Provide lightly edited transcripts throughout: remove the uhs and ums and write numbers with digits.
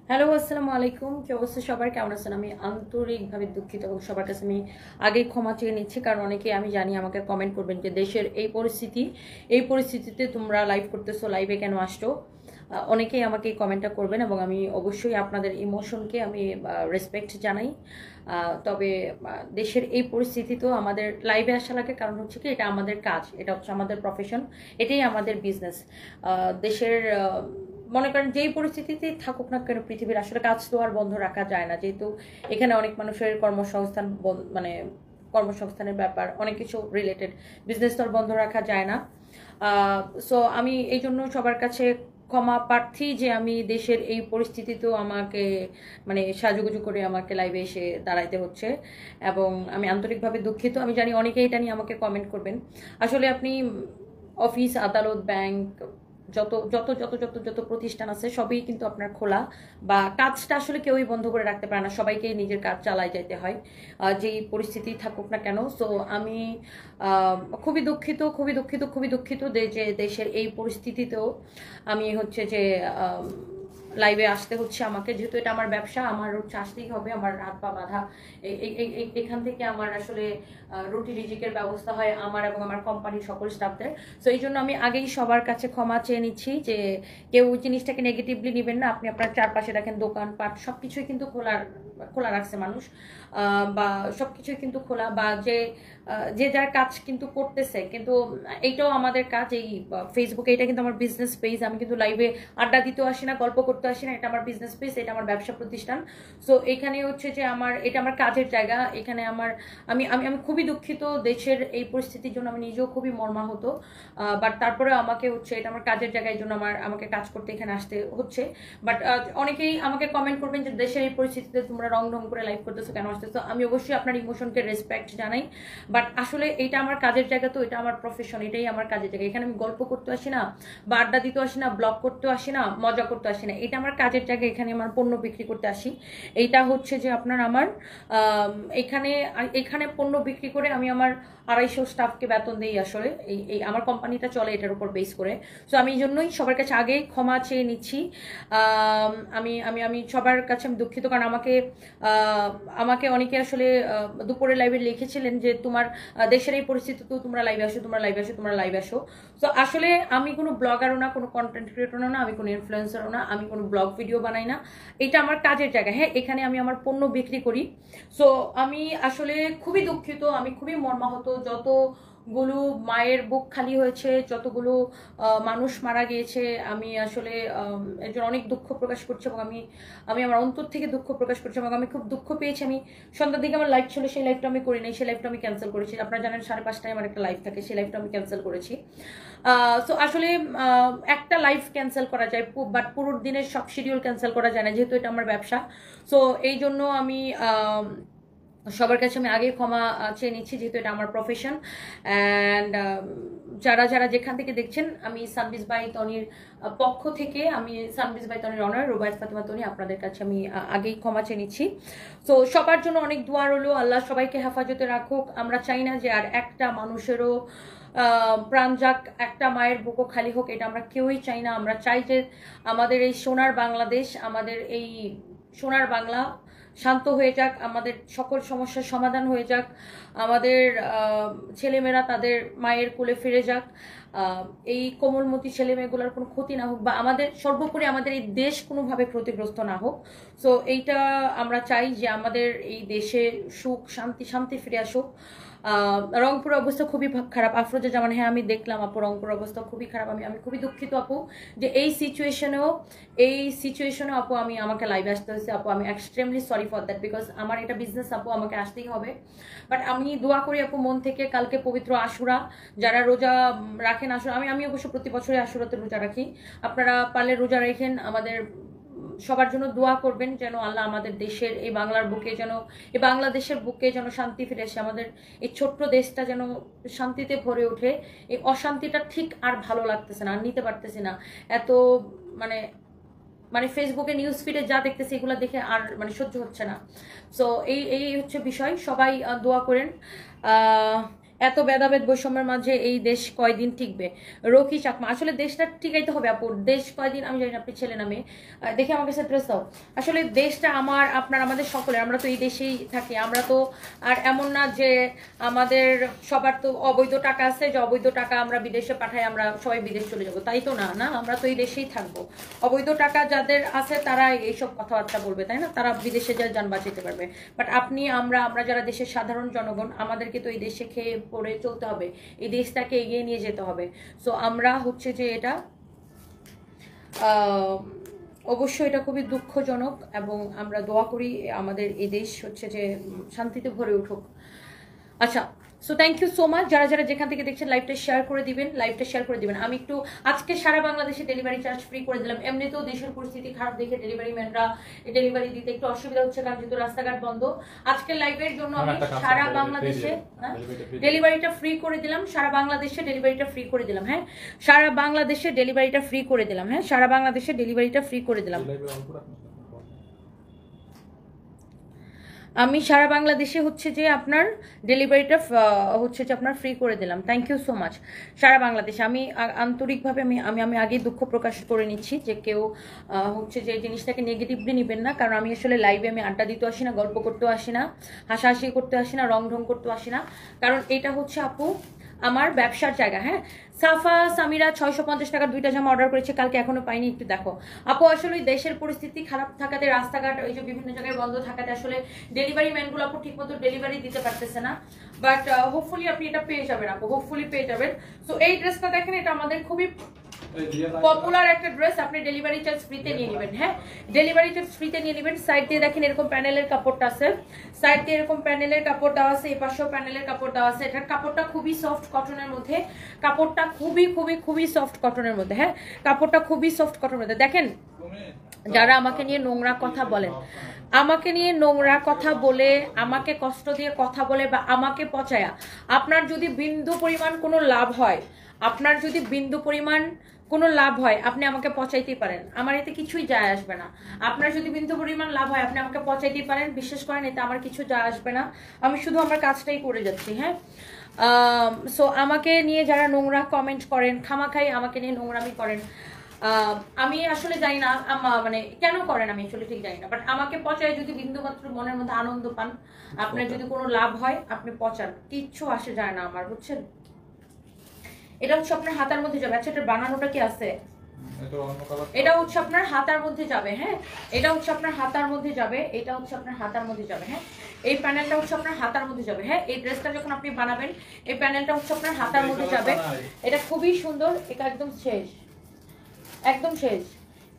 Hello, আসসালামু আলাইকুম। কি অবস্থা সবার? কেমন আছেন? আমি আন্তরিকভাবে দুঃখিত এবং সবার কাছে আমি আগেই ক্ষমা চেয়ে নিচ্ছি। কারণ অনেকেই আমি জানি আমাকে কমেন্ট করবেন যে দেশের এই পরিস্থিতিতে তোমরা লাইভ করতেছো, লাইভে কেন আসছো? অনেকেই আমাকে এই কমেন্টটা করবেন এবং আমি অবশ্যই আপনাদের ইমোশনকে আমি রেসপেক্ট জানাই। তবে দেশের এই পরিস্থিতিতেও আমাদের লাইভে আসা লাগে, কারণ হচ্ছে কি এটা আমাদের কাজ, এটা হচ্ছে আমাদের প্রফেশন, এটাই আমাদের বিজনেস। দেশের মনে করেন যেই পরিস্থিতিতেই থাকুক না কেন পৃথিবীর, আসলে কাজ তো আর বন্ধ রাখা যায় না, যেহেতু এখানে অনেক মানুষের কর্মসংস্থান মানে কর্মসংস্থানের ব্যাপার অনেক কিছু রিলেটেড, বিজনেস তো আর বন্ধ রাখা যায় না। সো আমি এই জন্য সবার কাছে ক্ষমা প্রার্থী যে আমি দেশের এই পরিস্থিতিতেও আমাকে মানে সাজুগুজু করে আমাকে লাইভে এসে দাঁড়াইতে হচ্ছে এবং আমি আন্তরিকভাবে দুঃখিত। আমি জানি অনেকে এটা নিয়ে আমাকে কমেন্ট করবেন। আসলে আপনি অফিস, আদালত, ব্যাংক, যত যত যত যত যত প্রতিষ্ঠান আছে সবই কিন্তু আপনার খোলা, বা কাজটা আসলে কেউই বন্ধ করে রাখতে পারে না, সবাইকে নিজের কাজ চালাই যেতে হয় যেই পরিস্থিতি থাকুক না কেন। সো আমি খুবই দুঃখিত, খুবই দুঃখিত, খুবই দুঃখিত যে দেশের এই পরিস্থিতিতেও আমি হচ্ছে যে লাইভে আসতে হচ্ছে আমাকে, যেহেতু এটা আমার ব্যবসা, আমার হচ্ছে আসতেই হবে, আমার হাত পা বাঁধা। এখান থেকে আমার আসলে রুটি রিজিকের ব্যবস্থা হয় আমার এবং আমার কোম্পানির সকল স্টাফদের। সো এই জন্য আমি আগেই সবার কাছে ক্ষমা চেয়ে নিচ্ছি যে কেউ জিনিসটাকে নেগেটিভলি নেবেন না। আপনি আপনার চারপাশে দেখেন দোকানপাট সবকিছুই কিন্তু খোলা খোলা রাখছে মানুষ, বা সবকিছুই কিন্তু খোলা, বা যে যার কাজ কিন্তু করতেছে। কিন্তু এইটাও আমাদের কাজ, এই ফেসবুকে এটা কিন্তু আমার বিজনেস পেজ, আমি কিন্তু লাইভে আড্ডা দিতেও আসি না, গল্প করতে আসি না, এটা আমার বিজনেস পেজ, এটা আমার ব্যবসা প্রতিষ্ঠান। সো এখানে হচ্ছে যে এটা আমার কাজের জায়গা। এখানে আমি আমি আমি খুবই দুঃখিত দেশের এই পরিস্থিতির জন্য, আমি নিজেও খুবই মর্মাহত। বাট তারপরে আমাকে হচ্ছে এটা আমার কাজের জায়গায়, জন্য আমাকে কাজ করতে এখানে আসতে হচ্ছে। বাট অনেকেই আমাকে কমেন্ট করবেন যে দেশের এই পরিস্থিতিতে তোমরা রং ঢং করে লাইভ করতেছো, কেন আসতেছো? আমি অবশ্যই আপনার ইমোশনকে রেসপেক্ট জানাই, বাট আসলে এটা আমার কাজের জায়গা, তো এটা আমার প্রফেশন, এটাই আমার কাজের জায়গা। এখানে আমি গল্প করতে আসি না, বা আড্ডা দিতে আসি না, ব্লগ করতে আসি না, মজা করতে আসি না, এটা আমার কাজের জায়গা। এখানে আমার পণ্য বিক্রি করতে আসি। এইটা হচ্ছে যে আপনার আমার এখানে এখানে পণ্য বিক্রি করে আমি আমার 250 স্টাফকে বেতন দিই। আসলে এই আমার কোম্পানিটা চলে এটার উপর বেস করে। সো আমি এই জন্যই সবার কাছে আগেই ক্ষমা চেয়ে নিচ্ছি। আমি আমি আমি সবার কাছে আমি দুঃখিত, কারণ আমাকে অনেকে আসলে দুপুরে লাইভে লিখেছিলেন যে তোমার দেশের এই পরিস্থিতিতেও তোমরা লাইভে আসো, তোমরা লাইভে আসো, তোমরা লাইভে আসো। তো আসলে আমি কোনো ব্লগারও না, কোনো কন্টেন্ট ক্রিয়েটরও না, আমি কোনো ইনফ্লুয়েন্সারও না, আমি কোনো ব্লগ ভিডিও বানাই না। এটা আমার কাজের জায়গা। হ্যাঁ, এখানে আমি আমার পণ্য বিক্রি করি। সো আমি আসলে খুবই দুঃখিত, আমি খুবই মর্মাহত। যতগুলো মায়ের বুক খালি হয়েছে, যতগুলো মানুষ মারা গিয়েছে, আমি আসলে এর জন্য অনেক দুঃখ প্রকাশ করছি এবং আমি আমি আমার অন্তর থেকে দুঃখ প্রকাশ করছি এবং আমি খুব দুঃখ পেয়েছি। আমি সন্ধ্যার দিকে আমার লাইভ ছিল, সেই লাইভটা আমি করি নাই, সেই লাইভটা আমি ক্যান্সেল করেছি। আপনারা জানেন 5:30টায় আমার একটা লাইভ থাকে, সেই লাইভটা আমি ক্যান্সেল করেছি। সো আসলে একটা লাইভ ক্যান্সেল করা যায়, বাট পুরো দিনের সব শিডিউল ক্যান্সেল করা যায় না, যেহেতু এটা আমার ব্যবসা। সো এই জন্য আমি সবার কাছে আমি আগে ক্ষমা চেয়ে নিচ্ছি, যেহেতু এটা আমার প্রফেশন। অ্যান্ড যারা যারা যেখান থেকে দেখছেন, আমি সানবিজ বাই তনির পক্ষ থেকে, আমি সানবিজ বাই তনির অনার রুবায়েত ফাতেমা তনি, আপনাদের কাছে আমি আগেই ক্ষমা চেয়ে নিচ্ছি। তো সবার জন্য অনেক দোয়া রইলো, আল্লাহ সবাইকে হেফাজতে রাখুক। আমরা চাই না যে আর একটা মানুষেরও প্রাণ যাক, একটা মায়ের বুকও খালি হোক, এটা আমরা কেউই চাই না। আমরা চাই যে আমাদের এই সোনার বাংলাদেশ, আমাদের এই সোনার বাংলা শান্ত হয়ে যাক, আমাদের সকল সমস্যার সমাধান হয়ে যাক, আমাদের ছেলেমেয়েরা তাদের মায়ের কোলে ফিরে যাক, এই কোমলমতি ছেলেমেয়েগুলোর কোনো ক্ষতি না হোক, বা আমাদের সর্বোপরি আমাদের এই দেশ কোনোভাবে ক্ষতিগ্রস্ত না হোক। সো এইটা আমরা চাই যে আমাদের এই দেশে সুখ শান্তি ফিরে আসুক। রংপুরের অবস্থা খুবই খারাপ, আফরোজা জামান। হ্যাঁ, আমি দেখলাম আপু, রংপুরের অবস্থা খুবই খারাপ। আমি খুবই দুঃখিত আপু যে এই সিচুয়েশনেও আপু আমাকে লাইভে আসতে হয়েছে আপু। আমি extremely sorry for that, because আমার এটা বিজনেস আপু, আমাকে আসতেই হবে। বাট আমি দোয়া করি আপু মন থেকে, কালকে পবিত্র আশুরা, যারা রোজা রাখেন আশুরা, আমি অবশ্য প্রতি বছরই আশুরাতে রোজা রাখি, আপনারা পারলে রোজা রেখেন, আমাদের সবার জন্য দোয়া করবেন যেন আল্লাহ আমাদের দেশের এই বাংলার বুকে যেন, এই বাংলাদেশের বুকে যেন শান্তি ফিরে আসে, আমাদের এই ছোট্ট দেশটা যেন শান্তিতে ভরে ওঠে। এই অশান্তিটা ঠিক আর ভালো লাগতেছে না, আর নিতে পারতেছি না। এত মানে মানে ফেসবুকে নিউজ ফিডে যা দেখতেছি এগুলো দেখে আর মানে সহ্য হচ্ছে না। সো এই এই হচ্ছে বিষয়, সবাই দোয়া করেন। এত ভেদাভেদ বৈষম্যের মাঝে এই দেশ কয়দিন টিকবে? রকি চাকমা, আসলে দেশটা টিকাইতে হবে আপু। দেশ কয়দিন আমি জানি না, আপনি ছেলে নামে দেখে আমার কাছে ড্রেস দাও। আসলে দেশটা আমার, আপনার, আমাদের সকলের। আমরা তো এই দেশেই থাকি। আমরা তো আর এমন না যে আমাদের সবার তো অবৈধ টাকা আছে যে অবৈধ টাকা আমরা বিদেশে পাঠাই, আমরা সবাই বিদেশ চলে যাবো, তাই তো না। না, আমরা তো এই দেশেই থাকবো। অবৈধ টাকা যাদের আছে তারা এইসব কথাবার্তা বলবে, তাই না? তারা বিদেশে যা যান বাঁচাতে পারবে। বাট আপনি, আমরা যারা দেশের সাধারণ জনগণ, আমাদেরকে তো এই দেশে খেয়ে পড়ে চলতে হবে, এই দেশটাকে এগিয়ে নিয়ে যেতে হবে। সো আমরা হচ্ছে যে এটা অবশ্যই এটা খুবই দুঃখজনক, এবং আমরা দোয়া করি আমাদের এই দেশ হচ্ছে যে শান্তিতে ভরে উঠুক। আচ্ছা, so thank you so much. যারা যারা যেখান থেকে দেখছেন লাইভটা শেয়ার করে দিবেন, লাইভটা শেয়ার করে দিবেন। আমি একটু আজকে সারা বাংলাদেশে ডেলিভারি চার্জ ফ্রি করে দিলাম। এমনিতেও দেশের পরিস্থিতি খারাপ দেখে ডেলিভারি ম্যানরা ডেলিভারি দিতে একটু অসুবিধা হচ্ছে, কারণ যেহেতু রাস্তাঘাট বন্ধ। আজকের লাইভের জন্য আমি সারা বাংলাদেশে ডেলিভারিটা ফ্রি করে দিলাম। সারা বাংলাদেশে ডেলিভারিটা ফ্রি করে দিলাম। হ্যাঁ, সারা বাংলাদেশে ডেলিভারিটা ফ্রি করে দিলাম। হ্যাঁ, সারা বাংলাদেশে ডেলিভারিটা ফ্রি করে দিলাম। আমি সারা বাংলাদেশে হচ্ছে যে আপনার ডেলিভারিটা হচ্ছে যে আপনার ফ্রি করে দিলাম। Thank you so much. সারা বাংলাদেশে আমি আন্তরিকভাবে আমি আমি আমি আগেই দুঃখ প্রকাশ করে নিচ্ছি যে কেউ হচ্ছে যে এই জিনিসটাকে নেগেটিভলি নেবেন না, কারণ আমি আসলে লাইভে আমি আড্ডা দিতে আসি না, গল্প করতেও আসি না, হাসাহাসি করতে আসি না, রং ঢং করতেও আসি না, কারণ এটা হচ্ছে আপু আমার ব্যবসার জায়গা। হ্যাঁ, সাফা সামিরা 650 টাকার 2টা জামা অর্ডার করেছে, কালকে এখনো পাইনি, একটু দেখো আপু। আসলে দেশের পরিস্থিতি খারাপ থাকাতে, রাস্তাঘাট ওই যে বিভিন্ন জায়গায় বন্ধ থাকাতে আসলে ডেলিভারি ম্যানগুলো আপু ঠিক মতো ডেলিভারি দিতে পারতেছে না। বাট হোপফুলি আপনি এটা পেয়ে যাবেন আপু, হোপফুলি পেয়ে যাবেন। সো এই ড্রেসটা দেখেন, এটা আমাদের খুবই পপুলার একটা ড্রেস। আপনি ডেলিভারি চার্জ ফ্রিতে নিয়ে নেবেন। হ্যাঁ, ডেলিভারি চার্জ ফ্রিতে নিয়ে নেবেন। সাইড দিয়ে দেখেন এরকম প্যানেলের কাপড়টা আছে, সাইড দিয়ে এরকম প্যানেলের কাপড় দেওয়া আছে, এই পাশেও প্যানেলের কাপড় দেওয়া আছে। এটার কাপড়টা খুবই সফট কটনের মধ্যে, কাপড়টা খুবই খুবই খুবই সফট কটনের মধ্যে। হ্যাঁ, কাপড়টা খুবই সফট কটনের মধ্যে। দেখেন, যারা আমাকে নিয়ে নোংরা কথা বলেন, আমাকে নিয়ে নোংরা কথা বলে, আমাকে কষ্ট দিয়ে কথা বলে, বা আমাকে পচায়া আপনার যদি বিন্দু পরিমাণ কোনো লাভ হয়, আপনার যদি বিন্দু পরিমাণ কোনো লাভ হয়, আপনি আমাকে পচাইতেই পারেন, আমার এতে কিছুই যায় আসবে না। আপনার যদি বিন্দু পরিমাণ লাভ হয়, আপনি আমাকে পচাইতেই পারেন, বিশ্বাস করেন এতে আমার কিছু যায় আসবে না। আমি শুধু আমার কাজটাই করে যাচ্ছি। হ্যাঁ, সো আমাকে নিয়ে যারা নোংরা কমেন্ট করেন, খামাখাই আমাকে নিয়ে নোংরামি করেন, আমি আসলে জানি না মানে কেন করেন, আমি আসলে ঠিক জানি না। বাট আমাকে পচায় যদি বিন্দুমাত্র মনের মধ্যে আনন্দ পান, আপনার যদি কোনো লাভ হয়, আপনি পচান, কিচ্ছু আসে যায় না আমার, বুঝছেন? এটা হচ্ছে আপনার হাতার মধ্যে যাবে। আচ্ছা, এটার বানানোটা কি আছে? এটা হচ্ছে আপনার হাতার মধ্যে যাবে। হ্যাঁ, এটা হচ্ছে আপনার হাতার মধ্যে যাবে, এটা হচ্ছে আপনার হাতার মধ্যে যাবে। হ্যাঁ, এই প্যানেলটা হচ্ছে আপনার হাতার মধ্যে যাবে। হ্যাঁ, এই ড্রেসটা যখন আপনি বানাবেন, এই প্যানেলটা হচ্ছে আপনার হাতার মধ্যে যাবে। এটা খুবই সুন্দর, এটা একদম শেষ, একদম শেষ।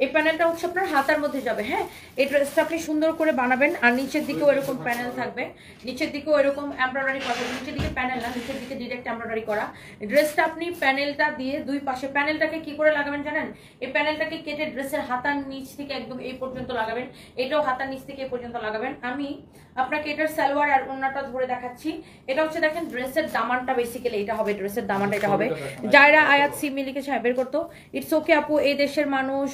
এই প্যানেলটা হচ্ছে আপনার হাতার মধ্যে যাবে। হ্যাঁ, এই ড্রেসটা আপনি সুন্দর করে বানাবেন। আর নিচের দিকেও এরকম প্যানেল থাকবে, নিচের দিকেও এরকম এমব্রয়ডারি করা, নিচের দিকে প্যানেল না, নিচের দিকে ডিরেক্ট এমব্রয়ডারি করা। ড্রেসটা আপনি প্যানেলটা দিয়ে দুই পাশে, প্যানেলটাকে কি করে লাগাবেন জানেন? এই প্যানেলটাকে কেটে ড্রেসের হাতার নিচ থেকে একদম এই পর্যন্ত লাগাবেন, এটাও হাতার নিচ থেকে এই পর্যন্ত লাগাবেন। আমি আপনাকে এটার সালোয়ার আর ওড়নাটা ধরে দেখাচ্ছি। এটা হচ্ছে দেখেন ড্রেসের দামানটা, বেসিক্যালি এটা হবে ড্রেসের দামানটা, এটা হবে। যারা আয়াত সিমি লিখেছে বের করতো, ইটস ওকে আপু। এই দেশের মানুষ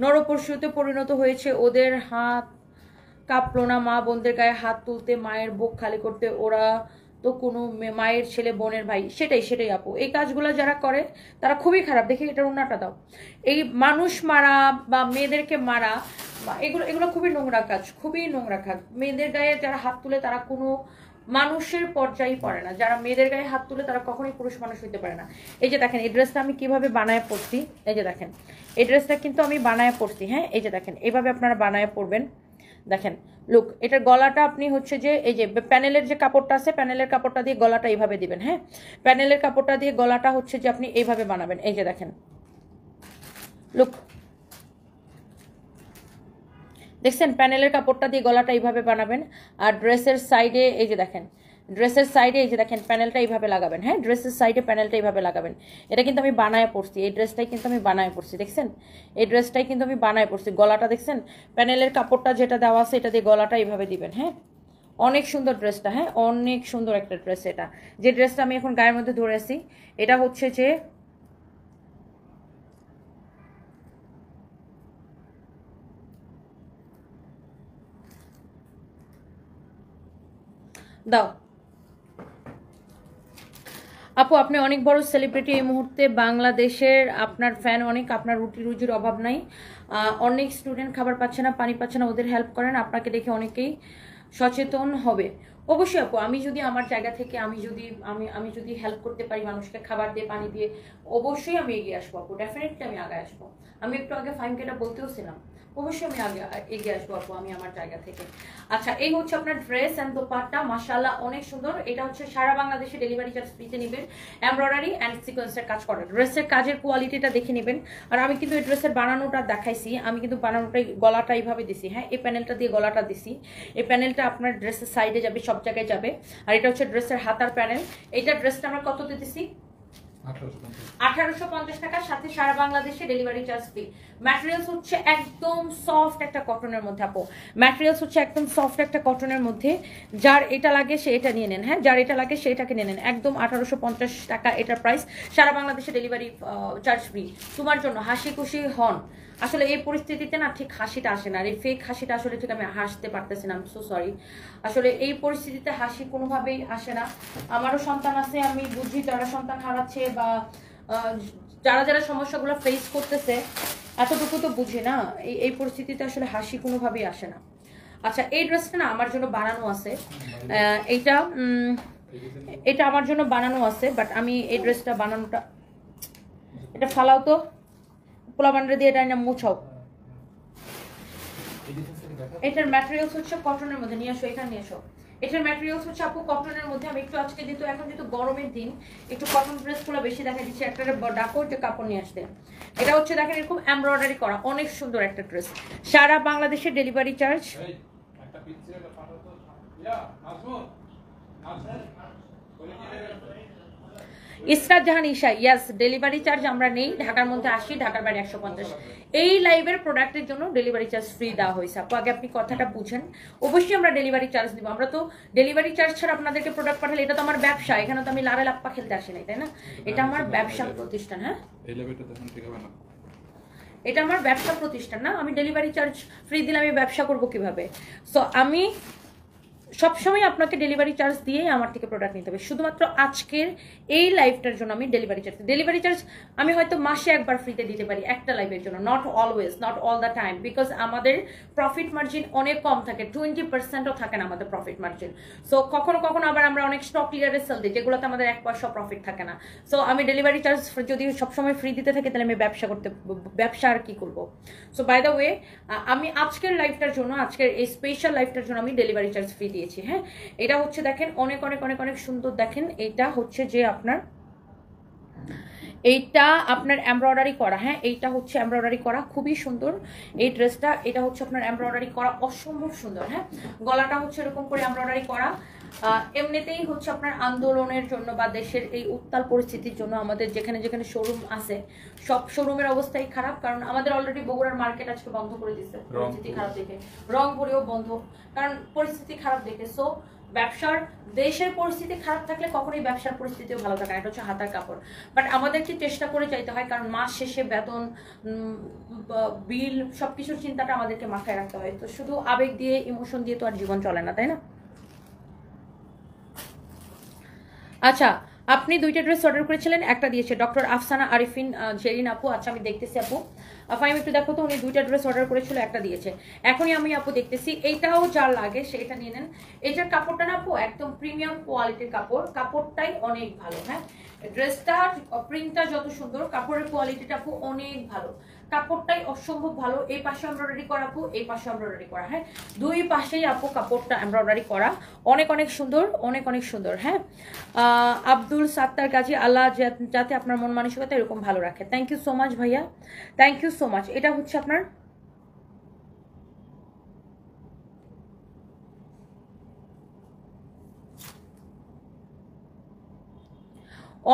নরপশুতে পরিণত হয়েছে, ওদের হাত কাঁপলো না মা বোনদের গায়ে হাত তুলতে, মায়ের বুক খালি করতে। ওরা তো কোনো মায়ের ছেলে, বোনের ভাই। সেটাই সেটাই আপু, এই কাজগুলো যারা করে তারা খুবই খারাপ। দেখি এটার উন্নাটা দাও। এই মানুষ মারা বা মেয়েদেরকে মারা, বা এগুলো এগুলো খুবই নোংরা কাজ, খুবই নোংরা কাজ। মেয়েদের গায়ে যারা হাত তুলে তারা কোনো মানুষের পর্যায়ে পড়ে না। যারা মেয়েদের গায়ে হাত তুলে তারা কখনোই পুরুষ মানুষ হইতে পারে না। এই যে দেখেন এই ড্রেসটা আমি কিভাবে বানায় পড়ছি, এই যে দেখেন এই ড্রেসটা কিন্তু আমি বানায় পড়ছি। হ্যাঁ, এই যে দেখেন এইভাবে আপনারা বানায় পড়বেন। দেখেন লুক, এটার গলাটা আপনি হচ্ছে যে এই যে প্যানেলের যে কাপড়টা আছে, প্যানেলের কাপড়টা দিয়ে গলাটা এইভাবে দিবেন। হ্যাঁ, প্যানেলের কাপড়টা দিয়ে গলাটা হচ্ছে যে আপনি এইভাবে বানাবেন। এই যে দেখেন, লুক, দেখছেন প্যানেলের কাপড়টা দিয়ে গলাটা এইভাবে বানাবেন। আর ড্রেসের সাইডে এই যে দেখেন, ড্রেসের সাইডে এই যে দেখেন প্যানেলটা এইভাবে লাগাবেন। হ্যাঁ, ড্রেসের সাইডে প্যানেলটা এইভাবে লাগাবেন। এটা কিন্তু আমি বানায় পড়ছি, এই ড্রেসটাই কিন্তু আমি বানায় পড়ছি। দেখছেন, এই ড্রেসটাই কিন্তু আমি বানায় পড়ছি। গলাটা দেখছেন, প্যানেলের কাপড়টা যেটা দেওয়া আছে এটা দিয়ে গলাটা এইভাবে দিবেন। হ্যাঁ, অনেক সুন্দর ড্রেসটা। হ্যাঁ, অনেক সুন্দর একটা ড্রেস। এটা যে ড্রেসটা আমি এখন গায়ের মধ্যে ধরে আছি, এটা হচ্ছে যে দাও আপু আপনি অনেক বড় সেলিব্রিটি এই মুহূর্তে বাংলাদেশের, আপনার ফ্যান অনেক, আপনার রুটি রুজির অভাব নাই। অনেক স্টুডেন্ট খাবার পাচ্ছে না, পানি পাচ্ছে না, ওদের হেল্প করেন, আপনাকে দেখে অনেকেই সচেতন হবে। অবশ্যই আপু, আমি যদি আমার জায়গা থেকে আমি যদি হেল্প করতে পারি মানুষকে খাবার দিয়ে পানি দিয়ে, অবশ্যই আমি এগিয়ে আসবো আপু, ডেফিনেটলি আমি আগে আসবো। আমি একটু আগে ফাইমকে এটা বলতেও ছিলাম, অবশ্যই আমি আগে এগিয়ে আসবো আপু আমি আমার জায়গা থেকে। আচ্ছা, এই হচ্ছে আপনার ড্রেস অ্যান্ড দোপাট্টা, মাশাআল্লাহ অনেক সুন্দর। এটা হচ্ছে সারা বাংলাদেশে ডেলিভারি চার্জ ফ্রিতে নেবেন। এমব্রয়ডারি অ্যান্ড সিকোয়েন্সের কাজ করা, ড্রেসের কাজের কোয়ালিটিটা দেখে নেবেন। আর আমি কিন্তু এই ড্রেসের বানানোটা দেখাইছি, আমি কিন্তু বানানোটাই গলাটা এইভাবে দিছি, হ্যাঁ এই প্যানেলটা দিয়ে গলাটা দিছি। এই প্যানেলটা আপনার ড্রেসের সাইডে যাবে, সব জায়গায় যাবে। আর এটা হচ্ছে ড্রেসের হাতার প্যানেল। এইটা ড্রেসটা আমরা কততে দিছি? 1850 টাকা, সাথে সারা বাংলাদেশে ডেলিভারি চার্জ ফ্রি। ম্যাটেরিয়ালস হচ্ছে একদম সফট একটা কটনের মধ্যে আপু, ম্যাটেরিয়ালস হচ্ছে একদম সফট একটা কটনের মধ্যে। যার এটা লাগে সে এটা নিয়ে নেন, হ্যাঁ যার এটা লাগে সে এটাকে নিয়ে নেন। একদম 1850 টাকা এটার প্রাইস, সারা বাংলাদেশে ডেলিভারি চার্জ ফ্রি। তোমার জন্য হাসি খুশি হন। আসলে এই পরিস্থিতিতে না ঠিক হাসিটা আসে না, আর এই ফেক হাসিটা আসলে ঠিক আমি হাসতে পারতেছি না, সো সরি। আসলে এই পরিস্থিতিতে হাসি কোনোভাবেই আসে না। আমারও সন্তান আছে, আমি বুঝি যারা সন্তান হারাচ্ছে বা যারা যারা সমস্যাগুলো ফেস করতেছে, এতটুকু তো বুঝি না। এই পরিস্থিতিতে আসলে হাসি কোনোভাবেই আসে না। আচ্ছা, এই ড্রেসটা না আমার জন্য বানানো আছে, এইটা এটা আমার জন্য বানানো আছে, বাট আমি এই ড্রেসটা বানানোটা, এটা ফালাও তো পোলা বান্ডারে দিয়ে, এটা না মুছাও। এটার ম্যাটেরিয়ালস হচ্ছে কটনের মধ্যে, নিয়ে আসো এখানে নিয়ে আসো। এটার ম্যাটেরিয়ালস হচ্ছে আপু কটনের মধ্যে। আমি একটু আজকে যেহেতু এখন যেহেতু গরমের দিন, একটু কটন ড্রেসগুলো বেশি দেখা দিচ্ছে। একটা ডাকো যে কাপড় নিয়ে আসতে। এটা হচ্ছে দেখেন এরকম এমব্রয়ডারি করা, অনেক সুন্দর একটা ড্রেস। সারা বাংলাদেশে ডেলিভারি চার্জ, ইসরাত জাহান ঈশা, ইয়াস ডেলিভারি চার্জ আমরা নেই, ঢাকার মধ্যে 80, ঢাকার বাইরে 150। এই লাইভের প্রোডাক্টের জন্য ডেলিভারি চার্জ ফ্রি দেওয়া হয়েছে আপু, আগে আপনি কথাটা বুঝেন। অবশ্যই আমরা ডেলিভারি চার্জ দিব, আমরা তো ডেলিভারি চার্জ ছাড়া আপনাদেরকে প্রোডাক্ট পাঠালে, এটা তো আমার ব্যবসা, এখানে তো আমি লারে লাপ্পা খেলতে আসি নাই, তাই না? এটা আমার ব্যবসা প্রতিষ্ঠান, হ্যাঁ এটা আমার ব্যবসা প্রতিষ্ঠান না, আমি ডেলিভারি চার্জ ফ্রি দিলে আমি ব্যবসা করবো কিভাবে? সো আমি সবসময় আপনাকে ডেলিভারি চার্জ দিয়েই আমার থেকে প্রোডাক্ট নিতে হবে। শুধুমাত্র আজকের এই লাইভটার জন্য আমি ডেলিভারি চার্জ আমি হয়তো মাসে একবার ফ্রিতে দিতে পারি একটা লাইভের জন্য, not always, not all the time, because আমাদের প্রফিট মার্জিন অনেক কম থাকে, 20%ও থাকে না আমাদের প্রফিট মার্জিন। সো কখনো কখনো আবার আমরা অনেক স্টক ক্লিয়ারে সেল দিই, যেগুলোতে আমাদের 1 পয়সা প্রফিট থাকে না। সো আমি ডেলিভারি চার্জ যদি সবসময় ফ্রি দিতে থাকি, তাহলে আমি ব্যবসা আর কি করবো? সো বাই দ্য ওয়ে, আমি আজকের লাইভটার জন্য, আজকের এই স্পেশাল লাইভটার জন্য আমি ডেলিভারি চার্জ ফ্রি দিয়েছি, হ্যাঁ। এটা হচ্ছে দেখেন অনেক অনেক অনেক অনেক সুন্দর, দেখেন এটা হচ্ছে যে আপনার, এইটা আপনার এমব্রয়ডারি করা, হ্যাঁ এইটা হচ্ছে এমব্রয়ডারি করা, খুবই সুন্দর এই ড্রেসটা। এটা হচ্ছে আপনার এমব্রয়ডারি করা, অসম্ভব সুন্দর, হ্যাঁ। গলাটা হচ্ছে এরকম করে এমব্রয়ডারি করা। এমনিতেই হচ্ছে আপনার আন্দোলনের জন্য বা দেশের এই উত্তাল পরিস্থিতির জন্য আমাদের যেখানে যেখানে শোরুম আছে, সব শোরুমের অবস্থাই খারাপ, কারণ আমাদের অলরেডি বগুড়ার মার্কেট আজকে বন্ধ করে দিচ্ছে পরিস্থিতি খারাপ দেখে, রংপুরেও বন্ধ, কারণ পরিস্থিতি খারাপ দেখে। সো ব্যবসার, দেশের পরিস্থিতি খারাপ থাকলে কখনোই ব্যবসার পরিস্থিতিও ভালো থাকে না, এটা হচ্ছে হাতার কাপড়। বাট আমাদেরকে চেষ্টা করে যাইতে হয়, কারণ মাস শেষে বেতন, বিল, সবকিছুর চিন্তাটা আমাদেরকে মাথায় রাখতে হয়। তো শুধু আবেগ দিয়ে, ইমোশন দিয়ে তো আর জীবন চলে না, তাই না? আচ্ছা, আপনি 2টা ড্রেস অর্ডার করেছিলেন, একটা দিয়েছে ডক্টর আফসানা আরিফিন জেরিন আপু। আচ্ছা আমি দেখতেছি আপু, আমি একটু দেখো তো, উনি 2টা ড্রেস অর্ডার করেছিল, একটা দিয়েছে। এখনই আমি আপু দেখতেছি, এইটাও যার লাগে সেটা নিয়ে নেন। এটার কাপড়টা না আপু একদম প্রিমিয়াম কোয়ালিটির কাপড়, কাপড়টাই অনেক ভালো, হ্যাঁ। ড্রেসটা প্রিন্টটা যত সুন্দর, কাপড়ের কোয়ালিটিটা আপু অনেক ভালো, কাপড়টাই অসম্ভব ভালো। এই পাশে এমব্রয়ডারি করা আপু, এই পাশে এমব্রয়ডারি করা, হ্যাঁ দুই পাশেই আপু কাপড়টা এমব্রয়ডারি করা, অনেক অনেক সুন্দর, অনেক অনেক সুন্দর, হ্যাঁ। আব্দুল সাত্তার গাজী, আল্লাহ যাতে আপনার মন মানসিকতা এরকম ভালো রাখে। থ্যাংক ইউ সো মাচ ভাইয়া, থ্যাংক ইউ সো মাচ। এটা হচ্ছে আপনার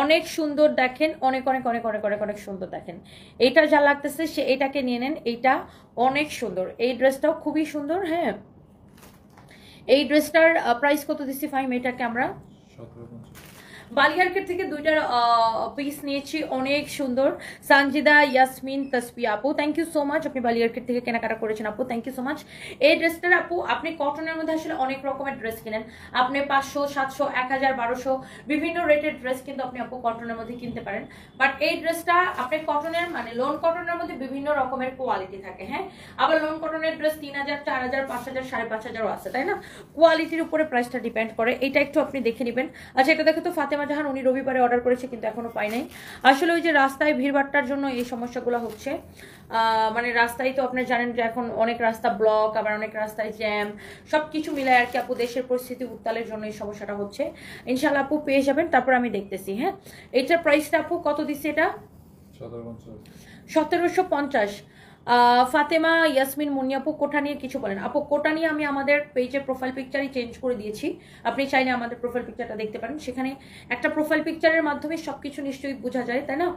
অনেক সুন্দর, দেখেন অনেক অনেক অনেক অনেক অনেক অনেক সুন্দর, দেখেন এইটা যা লাগতেছে সে এটাকে নিয়ে নেন, এইটা অনেক সুন্দর, এই ড্রেসটাও খুবই সুন্দর, হ্যাঁ। এই ড্রেসটার প্রাইস কত দিচ্ছি ফাইম? এটাকে আমরা বালিয়ার্কের থেকে দুইটার পিস নিয়েছি, অনেক সুন্দর। সানজিদা ইয়াসমিন তসপিয়া আপু, থ্যাংক ইউ সো মাচ, আপনি বালিয়ার্কের থেকে কেনাকাটা করেছেন আপু, থ্যাংক ইউ সো মাচ। এই ড্রেসটার আপু আপনি কটনের মধ্যে আসলে অনেক রকমের ড্রেস কিনেন, আপনি 500, 700, 1000, 1200 বিভিন্ন রেটের ড্রেস কিন্তু আপনি আপু কটনের মধ্যে কিনতে পারেন। বাট এই ড্রেসটা আপনি কটনের মানে লোন কটনের মধ্যে বিভিন্ন রকমের কোয়ালিটি থাকে, হ্যাঁ। আবার লোন কটনের ড্রেস 3000, 4000, 5000, 5500 আছে, তাই না? কোয়ালিটির উপরে প্রাইসটা ডিপেন্ড করে। এটা একটু আপনি দেখে নেবেন। আচ্ছা, এটা দেখো তো ফাতেমা জাহান, উনি রবিবারে অর্ডার করেছে কিন্তু এখনো পাই নাই। আসলে ওই যে রাস্তায় ভিড়ভাট্টার জন্য এই সমস্যাগুলো হচ্ছে। মানে রাস্তায় তো আপনি জানেন যে এখন অনেক রাস্তা ব্লক, আবার অনেক রাস্তায় জ্যাম, সবকিছু মিলায় আর কি আপু দেশের পরিস্থিতি উত্তালের জন্য এই সমস্যাটা হচ্ছে। ইনশাল্লাহ আপু পেয়ে যাবেন, তারপর আমি দেখতেছি। হ্যাঁ, এটার প্রাইসটা আপু কত দিচ্ছে? এটা 1750। ফাতেমা ইয়াসমিন মুনিয়াপু, কোটা নিয়ে কিছু বলেন আপু? কোটা নিয়ে আমি আমাদের পেজের প্রোফাইল পিকচারই চেঞ্জ করে দিয়েছি, আপনি চাইলে আমাদের প্রোফাইল পিকচারটা দেখতে পারেন। সেখানে একটা প্রোফাইল পিকচারের মাধ্যমে সবকিছু নিশ্চয়ই বোঝা যায়, তাই না?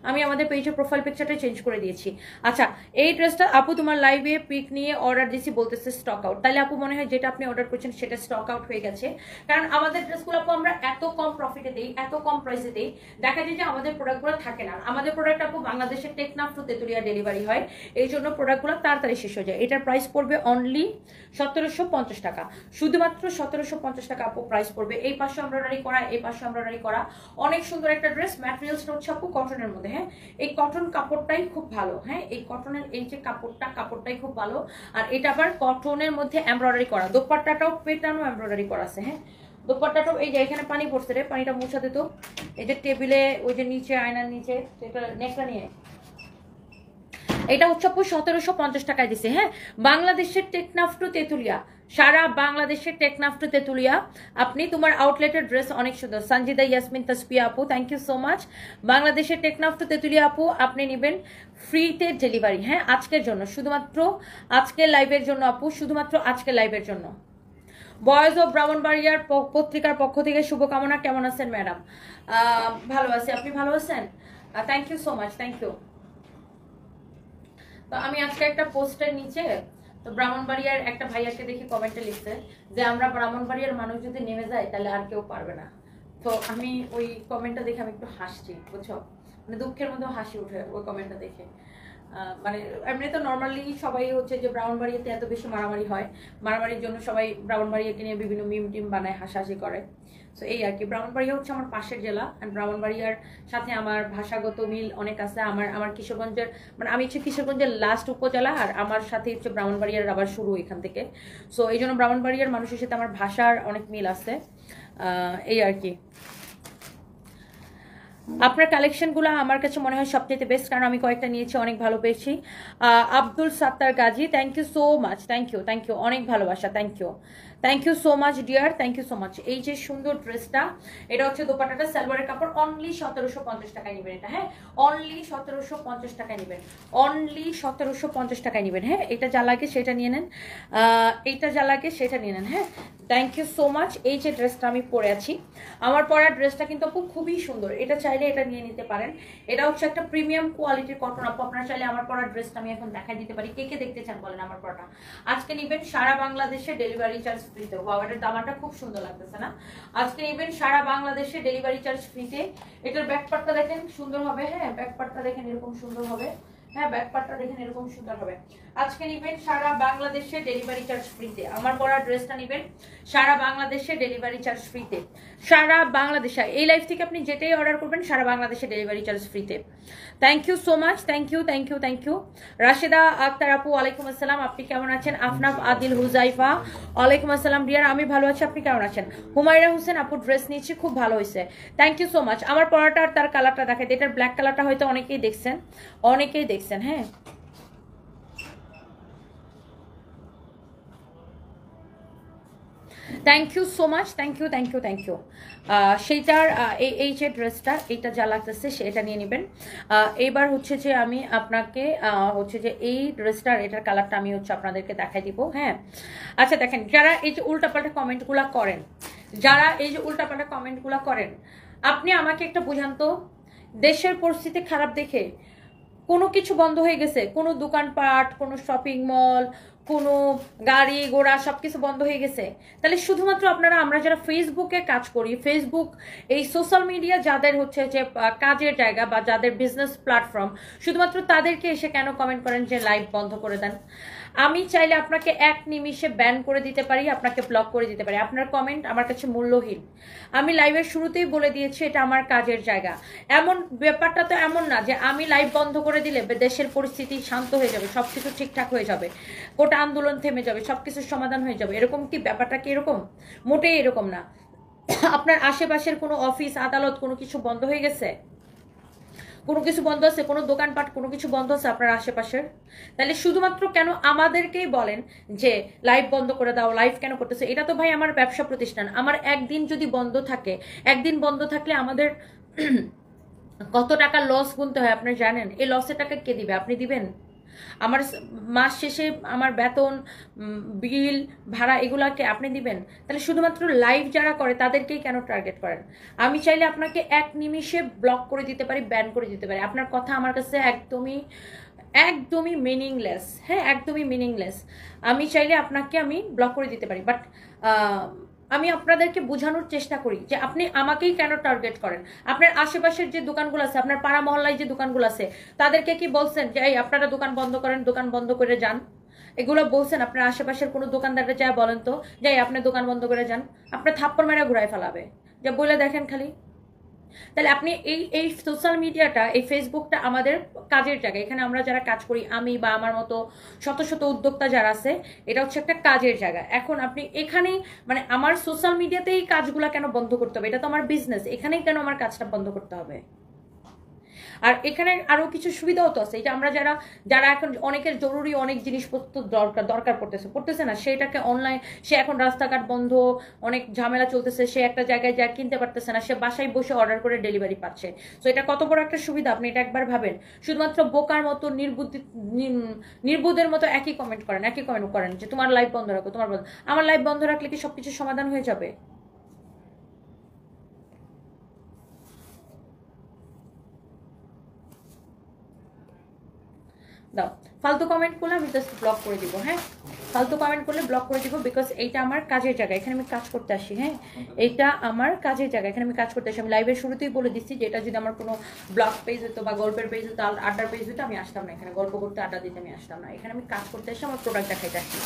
আমি আমাদের পেজের প্রোফাইল পিকচারটা চেঞ্জ করে দিয়েছি। আচ্ছা, এই ড্রেসটা আপু তোমার লাইভে পিক নিয়ে অর্ডার দিয়েছি, বলতেছে স্টক আউট। তাহলে আপু মনে হয় যেটা আপনি অর্ডার করছেন সেটা স্টক আউট হয়ে গেছে, কারণ আমাদের ড্রেসগুলো আপু আমরা এত কম প্রফিটে দিই, এত কম প্রাইসে দিই, দেখা যায় যে আমাদের প্রোডাক্টগুলো থাকে না। আমাদের প্রোডাক্ট আপু বাংলাদেশের টেকনাফ টু তেতুলিয়া ডেলিভারি হয়, এই জন্য প্রোডাক্টগুলো তাড়াতাড়ি শেষ হয়ে যায়। এটার প্রাইস পড়বে অনলি 1750 টাকা, শুধুমাত্র 1750 টাকা আপু প্রাইস পড়বে। এই পাশে এমব্রয়ডারি করা, এই পাশে এমব্রয়ডারি করা, অনেক সুন্দর একটা ড্রেস। ম্যাটেরিয়ালসটা হচ্ছে আপু কটনের মধ্যে, হ্যাঁ। এই কটন কাপড়টাই খুব ভালো, হ্যাঁ। এই কটনের এই যে কাপড়টাই খুব ভালো। আর এটা আবার কটনের মধ্যে এমব্রয়ডারি করা, দোপাট্টাটাও পেটানো এমব্রয়ডারি করা আছে, হ্যাঁ। দোপাট্টাটাও এই যে এখানে পানি পড়ছে রে, পানিটা মুছাতে তো। এই যে টেবিলে ওই যে নিচে আয়নার নিচে সেটা নেকটা নিয়ে, এটা হচ্ছে আপু 1750 টাকায় দিছে, হ্যাঁ। বাংলাদেশের টেকনাফ টু তেতুলিয়া, সারা বাংলাদেশের টেকনাফ টু তেতুলিয়া আপনি তোমার আউটলেটের ড্রেস অনেক সুন্দর। সঞ্জিদা ইয়াসমিন তসপিয়া আপু, থ্যাংক ইউ সো মাচ। বাংলাদেশের টেকনাফ টু তেতুলিয়া আপু আপনি নেবেন ফ্রিতে ডেলিভারি, হ্যাঁ, আজকের জন্য, শুধুমাত্র আজকের লাইভের জন্য আপু, শুধুমাত্র আজকের লাইভের জন্য। বয়েজ অফ ব্রাহ্মণবাড়িয়ার পত্রিকার পক্ষ থেকে শুভকামনা। কেমন আছেন ম্যাডাম? ভালো আছি, আপনি ভালো আছেন? Thank you so much, thank you. তো আমি আজকে একটা পোস্টের নিচে তো ব্রাহ্মণবাড়িয়ার একটা ভাইয়াকে দেখি কমেন্টে লিখছে যে আমরা ব্রাহ্মণবাড়িয়ার মানুষ যদি নেমে যায় তাহলে আর কেউ পারবে না। তো আমি ওই কমেন্টটা দেখে আমি একটু হাসছি, বুঝছো, মানে দুঃখের মধ্যেও হাসি উঠে ওই কমেন্টটা দেখে। মানে এমনি তো নর্মালি সবাই হচ্ছে যে ব্রাহ্মণবাড়িয়াতে এত বেশি মারামারি হয়, মারামারির জন্য সবাই ব্রাহ্মণবাড়িয়াকে নিয়ে বিভিন্ন মিম টিম বানায়, হাসাহাসি করে। সো এই আর কি, ব্রাহ্মণবাড়িয়া হচ্ছে আমার পাশের জেলা, অ্যান্ড ব্রাহ্মণবাড়িয়ার সাথে আমার ভাষাগত মিল অনেক আছে। আমার কিশোরগঞ্জের, মানে আমি হচ্ছে কিশোরগঞ্জের লাস্ট উপজেলা, আর আমার সাথে হচ্ছে ব্রাহ্মণবাড়িয়ার আবার শুরু এখান থেকে। সো এই জন্য ব্রাহ্মণবাড়িয়ার মানুষের সাথে আমার ভাষার অনেক মিল আছে, এই আর কি। আপনার কালেকশনগুলো আমার কাছে মনে হয় সবচেয়ে বেস্ট, কারণ আমি কয়েকটা নিয়েছি, অনেক ভালো পেয়েছি। Abdul Sattar Gazi, thank you so much, thank you, thank you, অনেক ভালোবাসা, thank you, thank you so much dear, thank you so much. এই যে সুন্দর ড্রেসটা, এটা হচ্ছে দোপাট্টাটা সালোয়ারের কাপড়, অনলি 1750 টাকায় নেবেন এটা, হ্যাঁ। অনলি 1750 টাকায় নেবেন, অনলি 1750 টাকায় নেবেন, হ্যাঁ। এটা যা লাগে সেটা নিয়ে নেন, এইটা যা লাগে সেটা নিয়ে নেন, হ্যাঁ। Thank you so much. এই যে ড্রেসটা আমি পরে আছি, আমার পরা ড্রেসটা কিন্তু আপু খুবই সুন্দর, এটা চাইলে এটা নিয়ে নিতে পারেন। এটা হচ্ছে একটা প্রিমিয়াম কোয়ালিটির কটন আপু, আপনারা চাইলে আমার পরা ড্রেসটা আমি এখন দেখাই দিতে পারি। কে কে দেখতে চান বলেন আমার পরাটা? আজকে নিবেন সারা বাংলাদেশে ডেলিভারি চার্জ ফ্রিতে। ওয়াও, এটার দামাটা খুব সুন্দর লাগতেছে না? আজকে নিবেন সারা বাংলাদেশে ডেলিভারি চার্জ ফ্রিতে। এটার ব্যাক পার্টটা দেখেন সুন্দর হবে, হ্যাঁ। ব্যাক পার্টটা দেখেন এরকম সুন্দর হবে, হ্যাঁ। ব্যাক পার্টটা দেখেন এরকম সুন্দর হবে। আজকে নিবেন সারা বাংলাদেশে ডেলিভারি চার্জ ফ্রিতে। আমার পরা ড্রেসটা নিবেন সারা বাংলাদেশে ডেলিভারি চার্জ ফ্রিতে, সারা বাংলাদেশে। এই লাইফ থেকে আপনি যেটাই অর্ডার করবেন সারা বাংলাদেশে ডেলিভারি চার্জ ফ্রিতে। Thank you so much, thank you, thank you, thank you. Rasheda Akhter আপু, ওয়ালাইকুম আসসালাম, আপনি কেমন আছেন? আফনাফ আদিল হুজাইফা, ওয়ালাইকুম আসসালাম ডিয়ার, আমি ভালো আছি, আপনি কেমন আছেন? হুমায়রা হোসেন আপু, ড্রেস নিয়েছি, খুব ভালো হয়েছে, থ্যাংক ইউ সো মাচ। আমার পরাটা আর তার কালারটা দেখাই, এটার ব্ল্যাক কালারটা হয়তো অনেকেই দেখছেন, অনেকেই দেখছেন, হ্যাঁ। Thank you so much, thank you, thank you, thank you. সেইটার এই যে ড্রেসটা, এইটা যা লাগতেছে সেটা নিয়ে নেবেন। এইবার হচ্ছে যে আমি আপনাকে হচ্ছে যে এই ড্রেসটার এটার কালারটা আমি হচ্ছে আপনাদেরকে দেখাই দিব, হ্যাঁ। আচ্ছা দেখেন, যারা এই যে উল্টাপাল্টা কমেন্টগুলো করেন, যারা এই যে উল্টাপাল্টা কমেন্টগুলো করেন, আপনি আমাকে একটা বুঝান তো, দেশের পরিস্থিতি খারাপ দেখে কোনো কিছু বন্ধ হয়ে গেছে, কোনো দোকানপাট, কোনো শপিং মল, কোনো গাড়ি ঘোড়া সবকিছু বন্ধ হয়ে গেছে, তাহলে শুধুমাত্র আপনারা আমরা যারা ফেসবুকে কাজ করি, ফেসবুক এই সোশ্যাল মিডিয়া যাদের হচ্ছে যে কাজের জায়গা বা যাদের বিজনেস প্ল্যাটফর্ম, শুধুমাত্র তাদেরকে এসে কেন কমেন্ট করেন যে লাইভ বন্ধ করে দেন? আমি চাইলে আপনাকে এক নিমিষে ব্যান করে দিতে পারি, আপনাকে ব্লক করে দিতে পারি। আপনার কমেন্ট আমার কাছে মূল্যহীন। আমি লাইভের শুরুতেই বলে দিয়েছি এটা আমার কাজের জায়গা। এমন ব্যাপারটা তো এমন না যে আমি লাইভ বন্ধ করে দিলে দেশের পরিস্থিতি শান্ত হয়ে যাবে, সবকিছু ঠিকঠাক হয়ে যাবে, কোটা আন্দোলন থেমে যাবে, সবকিছুর সমাধান হয়ে যাবে। এরকম কি ব্যাপারটা কি এরকম? মোটেই এরকম না। আপনার আশেপাশের কোনো অফিস আদালত কোনো কিছু বন্ধ হয়ে গেছে? কোনো কিছু বন্ধ আছে? কোনো দোকানপাট কোনো কিছু বন্ধ আছে আপনার আশেপাশের? তাহলে শুধুমাত্র কেন আমাদেরকেই বলেন যে লাইভ বন্ধ করে দাও, লাইভ কেন করতেছে? এটা তো ভাই আমার ব্যবসা প্রতিষ্ঠান। আমার একদিন যদি বন্ধ থাকে, একদিন বন্ধ থাকলে আমাদের কত টাকা লস গুনতে হয় আপনি জানেন? এই লসের টাকা কে দিবে? আপনি দিবেন? আমার মাস শেষে আমার বেতন, বিল, ভাড়া এগুলাকে আপনি দিবেন? তাহলে শুধুমাত্র লাইভ যারা করে তাদেরকেই কেন টার্গেট করেন? আমি চাইলে আপনাকে এক নিমিষে ব্লক করে দিতে পারি, ব্যান করে দিতে পারি। আপনার কথা আমার কাছে একদমই একদমই মিনিংলেস। হ্যাঁ, একদমই মিনিংলেস। আমি চাইলে আপনাকে আমি ব্লক করে দিতে পারি, বাট আমি আপনাদেরকে বোঝানোর চেষ্টা করি যে আপনি আমাকেই কেন টার্গেট করেন। আপনার আশেপাশের যে দোকানগুলো আছে, আপনার পাড়া মহল্লায় যে দোকানগুলো আছে, তাদেরকে কি বলছেন যে এই আপনারা দোকান বন্ধ করেন, দোকান বন্ধ করে যান? এগুলো বলছেন? আপনার আশেপাশের কোনো দোকানদাররা যা বলেন তো যে আপনি দোকান বন্ধ করে যান? আপনার থাপ্পড় মেরা ঘুরায় ফেলাবে। যা বলে দেখেন খালি। তাহলে আপনি এই এই সোশ্যাল মিডিয়াটা, এই ফেসবুকটা আমাদের কাজের জায়গা। এখানে আমরা যারা কাজ করি, আমি বা আমার মতো শত শত উদ্যোক্তা যারা আছে, এটা হচ্ছে একটা কাজের জায়গা। এখন আপনি এখানেই মানে আমার সোশ্যাল মিডিয়াতেই কাজগুলো কেন বন্ধ করতে হবে? এটা তো আমার বিজনেস, এখানেই কেন আমার কাজটা বন্ধ করতে হবে? আর এখানে আরো কিছু সুবিধাও তো আছে। এটা আমরা যারা যারা এখন অনেকের জরুরি অনেক জিনিসপত্র দরকার পড়তেছে না, সেটাকে অনলাইন, সে এখন রাস্তাঘাট বন্ধ, অনেক ঝামেলা চলতেছে, সে একটা জায়গায় যা কিনতে পারতেছে না, সে বাসায় বসে অর্ডার করে ডেলিভারি পাচ্ছে। তো এটা কত বড় একটা সুবিধা, আপনি এটা একবার ভাবেন। শুধুমাত্র বোকার মতো নির্বুদ্ধের মতো একই কমেন্ট করেন যে তোমার লাইভ বন্ধ রাখো, তোমার বন্ধ। আমার লাইভ বন্ধ রাখলে কি সবকিছু সমাধান হয়ে যাবে? দাও, ফালতু কমেন্ট করলে আমি জাস্ট ব্লক করে দিব। হ্যাঁ, ফালতু কমেন্ট করলে ব্লক করে দিব, বিকজ এইটা আমার কাজের জায়গা, এখানে আমি কাজ করতে আসি। হ্যাঁ, এইটা আমার কাজের জায়গা, এখানে আমি কাজ করতে আসি। আমি লাইভের শুরুতেই বলে দিচ্ছি যে এটা যদি আমার কোনো ব্লগ পেজ হতো বা গল্পের পেজ হতো, আড্ডার পেজ হতো, আমি আসতাম না এখানে। গল্প করতে, আড্ডা দিতে আমি আসতাম না এখানে। আমি কাজ করতে আসি, আমার প্রোডাক্ট দেখাইতে আসি।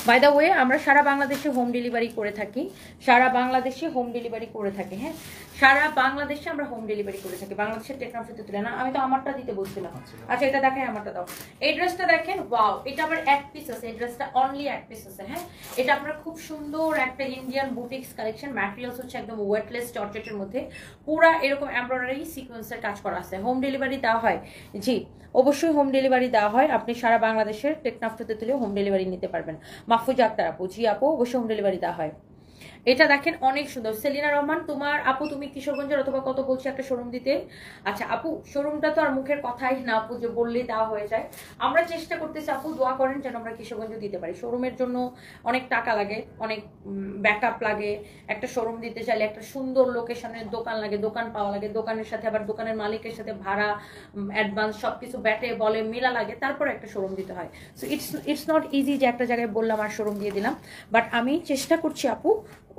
বাই দ্য ওয়ে, আমরা সারা বাংলাদেশে হোম ডেলিভারি করে থাকি। সারা বাংলাদেশে হোম ডেলিভারি করে থাকি। হ্যাঁ, সারা বাংলাদেশে আমরা হোম ডেলিভারি করে থাকি। বাংলাদেশের টেকনাফিতে তুলে না, আমি তো আমারটা দিতে বলছিলাম। আচ্ছা, এটা দেখেন, আমারটা দাও। এই ড্রেসটা দেখেন, ওয়াও, এটা আবার এক পিস আছে। এই ড্রেসটা অনলি এক পিস আছে। হ্যাঁ, এটা আপনার খুব সুন্দর একটা ইন্ডিয়ান বুটিক্স কালেকশন। ম্যাটেরিয়ালস হচ্ছে একদম ওয়েটলেস জর্জেটের মধ্যে, পুরা এরকম এমব্রয়ডারি সিকোয়েন্সের কাজ করা আছে। হোম ডেলিভারি দেওয়া হয়? জি, অবশ্যই হোম ডেলিভারি দেওয়া হয়। আপনি সারা বাংলাদেশের টেকনাফিতে তুলে হোম ডেলিভারি নিতে পারবেন। মাহফুজা আক্তার আপু, জি আপু, অবশ্যই হোম ডেলিভারি দেওয়া হয়। এটা দেখেন অনেক সুন্দর। সেলিনা রহমান, তোমার আপু তুমি কিশোরগঞ্জের অথবা কত বলছি একটা শোরুম দিতে। আচ্ছা আপু, শোরুমটা তো আর মুখের কথাই না আপু, যে বললেই দেওয়া হয়ে যায়। আমরা চেষ্টা করতেছি আপু, দোয়া করেন যেন আমরা কিশোরগঞ্জ দিতে পারি। শোরুমের জন্য অনেক টাকা লাগে, অনেক ব্যাকআপ লাগে। একটা শোরুম দিতে চাইলে একটা সুন্দর লোকেশনের দোকান লাগে, দোকান পাওয়া লাগে, দোকানের সাথে আবার দোকানের মালিকের সাথে ভাড়া, অ্যাডভান্স সবকিছু ব্যাটে বলে মেলা লাগে, তারপর একটা শোরুম দিতে হয়। সো ইটস নট ইজি যে একটা জায়গায় বললাম আর শোরুম দিয়ে দিলাম। বাট আমি চেষ্টা করছি আপু।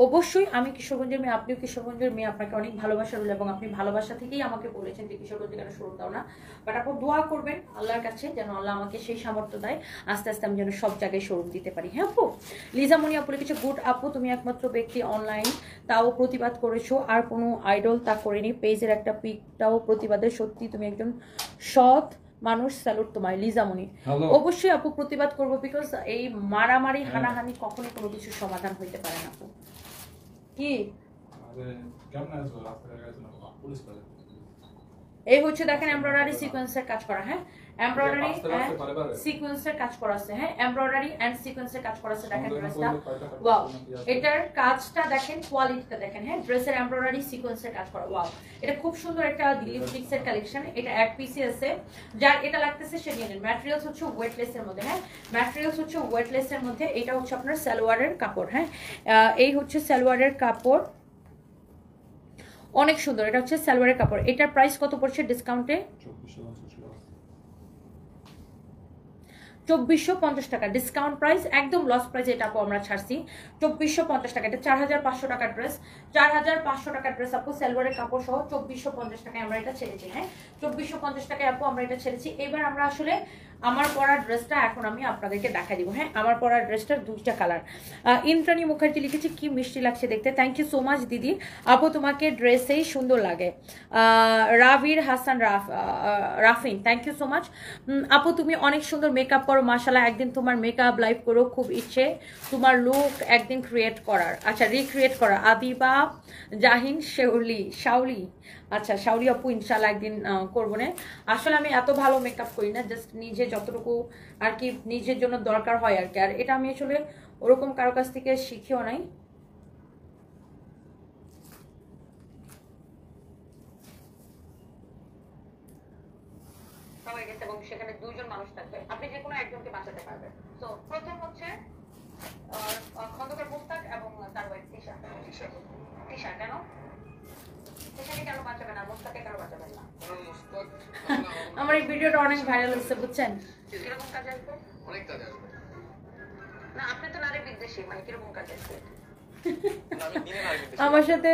অবশ্যই আমি কিশোরগঞ্জের মেয়ে, আপনিও কিশোরগঞ্জের মেয়ে, আপনাকে অনেক ভালোবাসা রইল এবং আপনি ভালোবাসা থেকেই আমাকে বলেছেন যে কিশোরগঞ্জে কেন শুরু দাও না। বাট আপু দোয়া করবেন আল্লাহর কাছে যেন আল্লাহ আমাকে সেই সামর্থ্য দেয়, আস্তে আস্তে আমি যেন সব জায়গায় শোরুম দিতে পারি। হ্যাঁ আপু, লিজামণি আপু লিখেছে, গুড আপু, তুমি একমাত্র ব্যক্তি অনলাইন তাও প্রতিবাদ করেছো, আর কোনো আইডল তা করেনি। পেজের একটা পিকটাও প্রতিবাদের, সত্যি তুমি একজন সৎ মানুষ, স্যালুট তোমায় লিজামণি। অবশ্যই আপু প্রতিবাদ করবো, বিকজ এই মারামারি হানাহানি কখনোই কোনো কিছুর সমাধান হইতে পারে না আপু। কি এই হচ্ছে দেখেন এমব্রয়ডারি সিকোয়েন্সের কাজ করা। হ্যাঁ, এমব্রয়ডারি এন্ড সিকোয়েন্সের কাজ করা আছে। হ্যাঁ, এমব্রয়ডারি এন্ড সিকোয়েন্সের কাজ করা আছে। দেখেন ড্রেসটা, ওয়াও, এটার কাজটা দেখেন, কোয়ালিটিটা দেখেন। হ্যাঁ, ড্রেসের এমব্রয়ডারি সিকোয়েন্সের কাজ করা, ওয়াও, এটা খুব সুন্দর একটা দিল্লি বুটিক্সের কালেকশন। এটা এক পিসি আছে, যার এটা লাগতেছে সে নিয়ে নেন। ম্যাটেরিয়ালস হচ্ছে ওয়েটলেসের মধ্যে। হ্যাঁ, ম্যাটেরিয়ালস হচ্ছে ওয়েটলেসের মধ্যে। এটা হচ্ছে আপনার সালোয়ারের কাপড়। হ্যাঁ, এই হচ্ছে সালোয়ারের কাপড়, অনেক সুন্দর। এটা হচ্ছে সালোয়ারের কাপড়। এটার প্রাইস কত পড়ছে ডিসকাউন্টে? 2450 টাকা ডিসকাউন্ট প্রাইস, একদম লস প্রাইস এটা আপু আমরা ছাড়ছি 2450 টাকা। এটা 4500 টাকার ড্রেস, 4500 টাকার ড্রেস আপু, সালোয়ারের কাপড় সহ 2450 টাকায় আমরা এটা ছেড়েছি। হ্যাঁ, 2450 টাকায় আপু আমরা এটা ছেড়েছি। এবার আমরা আসলে আমার পরা ড্রেসটা এখন আমি আপনাদেরকে দেখা দিব। হ্যাঁ, আমার পরা ড্রেসটার দুইটা কালার। ইন্দ্রাণী মুখার্জি লিখেছে কি মিষ্টি লাগছে দেখতে, থ্যাংক ইউ সো মাচ দিদি আপু, তোমাকে ড্রেসেই সুন্দর লাগে। রাবির হাসান রাফিন, থ্যাংক ইউ সো মাচ আপু, তুমি অনেক সুন্দর মেকআপ করো মাশাআল্লাহ, একদিন তোমার মেকআপ লাইভ করো, খুব ইচ্ছে তোমার লুক একদিন ক্রিয়েট করার, আচ্ছা রিক্রিয়েট করার। আবিবা জাহিন শাওলি, আচ্ছা শাওলি আপু ইনশাল্লাহ একদিন করবো না। আসলে আমি এত ভালো মেকআপ করি না, জাস্ট নিজে যতটুকু আর কি নিজের জন্য দরকার হয় আর কি, আর এটা আমি আসলে ওরকম কারো কাছ থেকে শিখেও নাই। হয়ে গেছে এবং সেখানে দুইজন মানুষ থাকবে, আপনি যে কোনো একজনকে বাঁচাতে পারবেন। তো প্রথম হচ্ছে খন্দকার মুস্তাক এবং তার ওয়াইফ তিশা। তিশা কেন কেন বাঁচাবেন আর মুস্তাকে কেন বাঁচাবেন না? আমার এই ভিডিওটা অনেক ভাইরাল হচ্ছে বুঝছেন। কিরকম কাজে আসবে? অনেক কাজে আসবে না, আপনি তো নারী বিদ্বেষী, মানে কিরকম কাজে আসবে? আমার সাথে